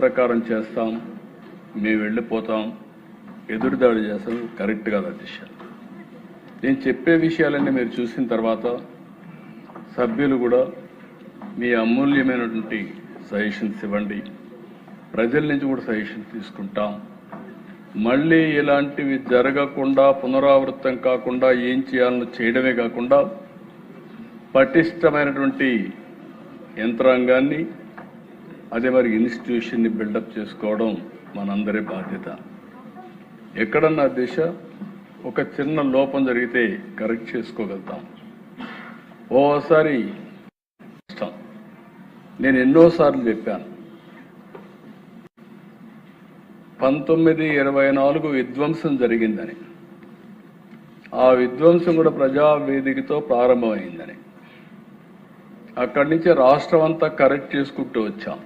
ప్రకారం చేస్తాం, మేము వెళ్ళిపోతాం, ఎదురుదాడి చేస్తాం. కరెక్ట్ కాదు అధ్యక్ష. నేను చెప్పే విషయాలన్నీ మీరు చూసిన తర్వాత సభ్యులు కూడా మీ అమూల్యమైనటువంటి సజెషన్స్ ఇవ్వండి. ప్రజల నుంచి కూడా సజెషన్స్ తీసుకుంటాం. మళ్ళీ ఇలాంటివి జరగకుండా పునరావృతం కాకుండా ఏం చేయాలని చేయడమే కాకుండా పటిష్టమైనటువంటి యంత్రాంగాన్ని అదే మరి ఇన్స్టిట్యూషన్ని బిల్డప్ చేసుకోవడం మనందరి బాధ్యత. ఎక్కడన్నా దిశ ఒక చిన్న లోపం జరిగితే కరెక్ట్ చేసుకోగలుగుతాం. ఓసారి నేను ఎన్నోసార్లు చెప్పాను, 1924 విధ్వంసం జరిగిందని. ఆ విధ్వంసం కూడా ప్రజావేదికతో ప్రారంభమైందని. అక్కడి నుంచి రాష్ట్రం అంతా కరెక్ట్ చేసుకుంటూ వచ్చాం.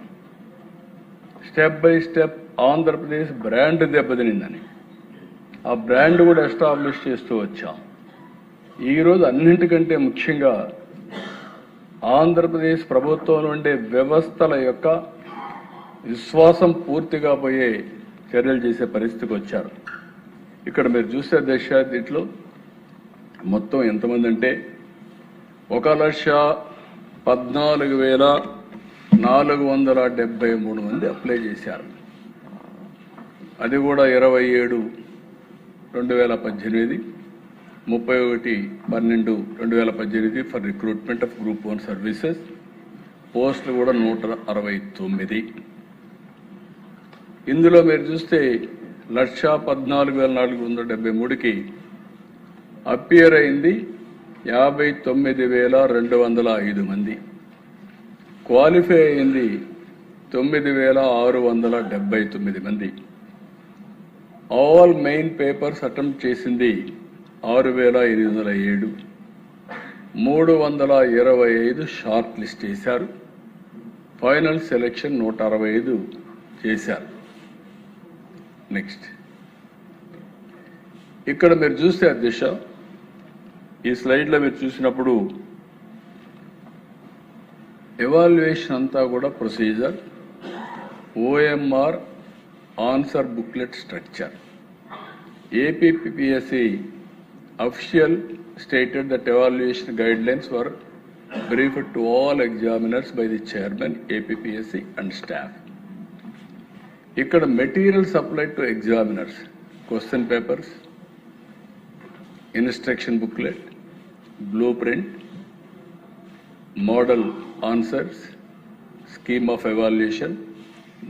Step by step Andhra Pradesh brand దెబ్బతినిందని ఆ బ్రాండ్ కూడా ఎస్టాబ్లిష్ చేస్తూ వచ్చాం. ఈరోజు అన్నింటికంటే ముఖ్యంగా ఆంధ్రప్రదేశ్ ప్రభుత్వంలో ఉండే వ్యవస్థల యొక్క విశ్వాసం పూర్తిగా పోయే చర్యలు చేసే పరిస్థితికి వచ్చారు. ఇక్కడ మీరు చూసే దీంట్లో మొత్తం ఎంతమంది అంటే 1,14,473 మంది అప్లై చేశారు. అది కూడా 27/2018, 31/12/2018 for recruitment of group 1 services. పోస్టులు కూడా 169. ఇందులో మీరు చూస్తే 1,14,473కి అపియర్ అయింది 59,205 మంది. క్వాలిఫై అయింది 9,679 మంది. ఆల్ మెయిన్ పేపర్స్ అటెంప్ట్ చేసింది 6,807. 325 షార్ట్ లిస్ట్ చేశారు. ఫైనల్ సెలెక్షన్ 165 చేశారు. నెక్స్ట్ ఇక్కడ మీరు చూస్తే అధ్యక్ష, ఈ స్లైడ్లో మీరు చూసినప్పుడు ఎవాల్యుయేషన్ అంతా కూడా procedure, OMR answer booklet structure. APPSC official stated that evaluation guidelines were briefed to all examiners by the chairman, APPSC and staff. ఇక్కడ material supplied to examiners, question papers, instruction booklet, blue print, model answers, scheme of evaluation,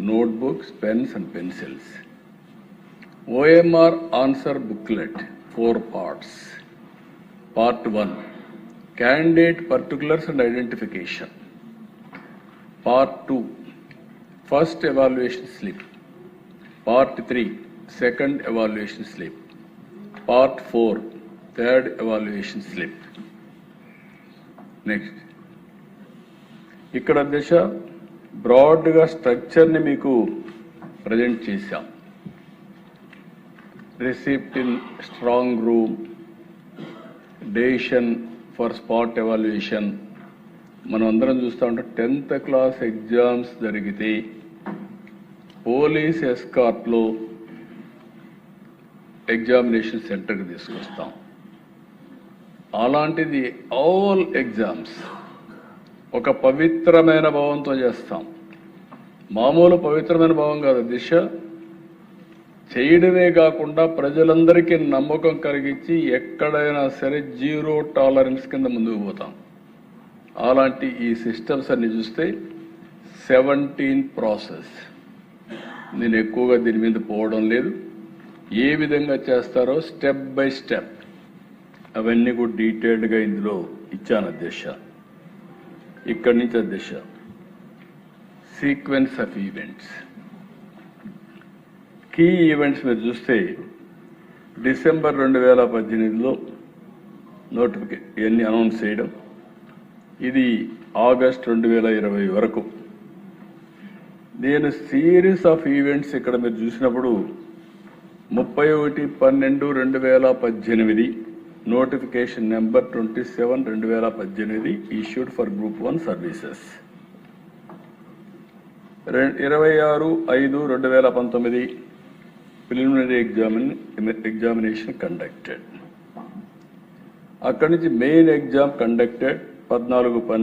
notebooks, pens and pencils. OMR answer booklet, 4 parts. Part 1, candidate particulars and identification. Part 2, first evaluation slip. Part 3, second evaluation slip. Part 4, third evaluation slip. Next. ఇక్కడ దిశ బ్రాడ్గా స్ట్రక్చర్ని మీకు present చేశాం. Receipt in strong room, decision for spot evaluation. మనం అందరం చూస్తూ ఉంటాం, 10th class exams జరిగితే police ఎస్కార్ట్లో examination సెంటర్కి తీసుకొస్తాం. అలాంటిది ఆల్ ఎగ్జామ్స్ ఒక పవిత్రమైన భావంతో చేస్తాం. మామూలు పవిత్రమైన భావం కాదు దిశ, చేయడమే కాకుండా ప్రజలందరికీ నమ్మకం కలిగించి ఎక్కడైనా సరే 0 టాలరెన్స్ కింద ముందుకు పోతాం. అలాంటి ఈ సిస్టమ్స్ అన్ని చూస్తే 17 ప్రాసెస్. నేను ఎక్కువగా దీని మీద పోవడం లేదు. ఏ విధంగా చేస్తారో స్టెప్ బై స్టెప్ అవన్నీ కూడా డీటెయిల్డ్గా ఇందులో ఇచ్చాను అధ్యక్ష. ఇక్కడి నుంచి అధ్యక్ష, sequence of events, key events మీరు చూస్తే డిసెంబర్ 2018లో ఇవన్నీ అనౌన్స్ చేయడం, ఇది ఆగస్ట్ 2020 వరకు. నేను సిరీస్ ఆఫ్ ఈవెంట్స్ ఇక్కడ మీరు చూసినప్పుడు 31/12/2018 notification number 27/2018 issued for Group 1 services. 26/5/2019 preliminary examination conducted. అక్కడి నుంచి మెయిన్ ఎగ్జామ్ కండక్టెడ్ 14/12